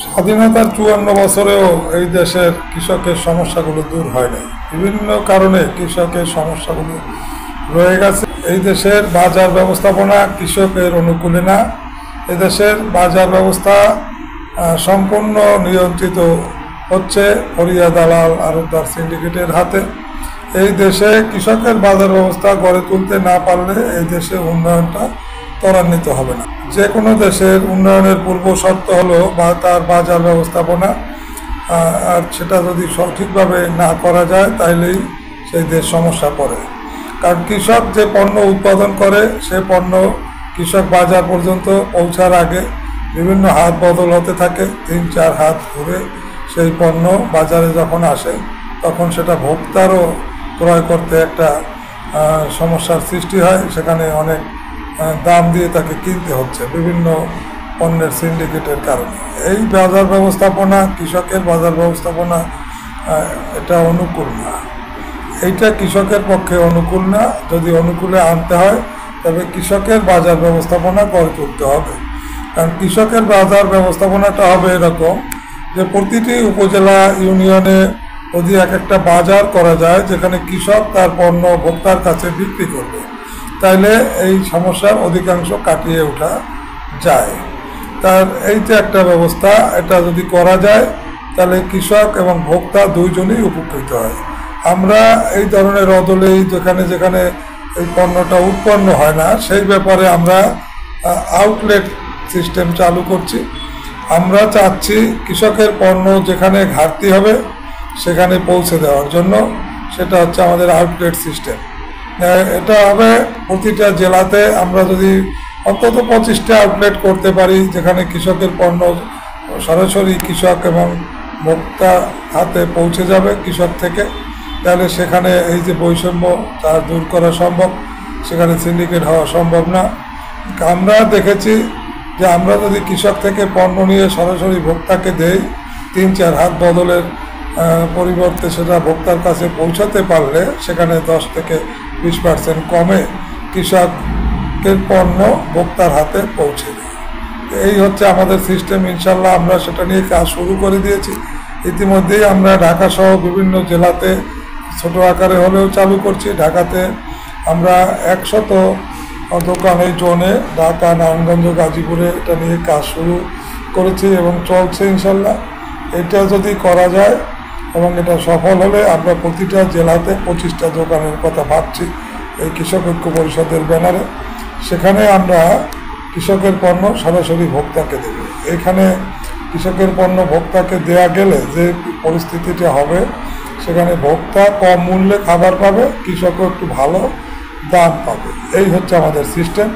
স্বাধীনতার ৫৪ বছরেও এই দেশের কৃষকের সমস্যাগুলো দূর হয় নাই। বিভিন্ন কারণে কৃষকের সমস্যাগুলো রয়ে গেছে। এই দেশের বাজার ব্যবস্থাপনা কৃষকের অনুকূলে না। এদেশের বাজার ব্যবস্থা সম্পূর্ণ নিয়ন্ত্রিত হচ্ছে ফরিয়া দালাল আড়তদার সিন্ডিকেটের হাতে। এই দেশে কৃষকের বাজার ব্যবস্থা গড়ে তুলতে না পারলে এই দেশে উন্নয়নটা ত্বরান্বিত হবে না। যে কোনো দেশের উন্নয়নের পূর্ব শর্ত হলো তার বাজার ব্যবস্থাপনা, আর সেটা যদি সঠিকভাবে না করা যায় তাইলেই সেই দেশ সমস্যা পড়ে। কারণ কৃষক যে পণ্য উৎপাদন করে সে পণ্য কৃষক বাজার পর্যন্ত পৌঁছার আগে বিভিন্ন হাত বদল হতে থাকে। ৩-৪ হাত ঘুরে সেই পণ্য বাজারে যখন আসে তখন সেটা ভোক্তারও ক্রয় করতে একটা সমস্যার সৃষ্টি হয়। সেখানে অনেক দাম দিয়ে তাকে কিনতে হচ্ছে বিভিন্ন পণ্যের সিন্ডিকেটের কারণে। এই বাজার ব্যবস্থাপনা, কৃষকের বাজার ব্যবস্থাপনা এটা অনুকূল না। এইটা কৃষকের পক্ষে অনুকূল না। যদি অনুকূলে আনতে হয় তবে কৃষকের বাজার ব্যবস্থাপনা গড়ে তুলতে হবে। কারণ কৃষকের বাজার ব্যবস্থাপনাটা হবে এরকম যে প্রতিটি উপজেলা ইউনিয়নে যদি একটা বাজার করা যায় যেখানে কৃষক তার পণ্য ভোক্তার কাছে বিক্রি করবে, তাইলে এই সমস্যার অধিকাংশ কাটিয়ে ওঠা যায়। তার এই যে একটা ব্যবস্থা, এটা যদি করা যায় তাহলে কৃষক এবং ভোক্তা দুইজনই উপকৃত হয়। আমরা এই ধরনের অদলেই যেখানে যেখানে এই পণ্যটা উৎপন্ন হয় না সেই ব্যাপারে আমরা আউটলেট সিস্টেম চালু করছি। আমরা চাচ্ছি কৃষকের পণ্য যেখানে ঘাটতি হবে সেখানে পৌঁছে দেওয়ার জন্য। সেটা হচ্ছে আমাদের আউটলেট সিস্টেম। এটা হবে প্রতিটা জেলাতে আমরা যদি অন্তত 25টা আউটলেট করতে পারি যেখানে কৃষকের পণ্য সরাসরি কৃষক এবং ভোক্তা হাতে পৌঁছে যাবে কৃষক থেকে, তাহলে সেখানে এই যে বৈষম্য তা দূর করা সম্ভব, সেখানে সিন্ডিকেট হওয়া সম্ভব না। আমরা দেখেছি যে আমরা যদি কৃষক থেকে পণ্য নিয়ে সরাসরি ভোক্তাকে দেই, ৩-৪ হাত বদলের পরিবর্তে সেটা ভোক্তার কাছে পৌঁছাতে পারলে সেখানে 10 থেকে 20% কমে কৃষকের পণ্য ভোক্তার হাতে পৌঁছে দেয়। এই হচ্ছে আমাদের সিস্টেম। ইনশাল্লাহ আমরা সেটা নিয়ে কাজ শুরু করে দিয়েছি। ইতিমধ্যেই আমরা ঢাকা সহ বিভিন্ন জেলাতে ছোট আকারে হলেও চালু করছি। ঢাকাতে আমরা 100 দোকান এই জোনে ঢাকা, নারায়ণগঞ্জ, গাজীপুরে এটা নিয়ে কাজ শুরু করেছি এবং চলছে ইনশাল্লাহ। এটা যদি করা যায় এবং এটা সফল হলে আমরা প্রতিটা জেলাতে 25টা দোকানের কথা ভাবছি এই কৃষক ঐক্য পরিষদের ব্যানারে। সেখানে আমরা কৃষকের পণ্য সরাসরি ভোক্তাকে দেব। এখানে কৃষকের পণ্য ভোক্তাকে দেয়া গেলে যে পরিস্থিতিটা হবে সেখানে ভোক্তা কম মূল্যে খাবার পাবে, কৃষকও একটু ভালো দাম পাবে। এই হচ্ছে আমাদের সিস্টেম।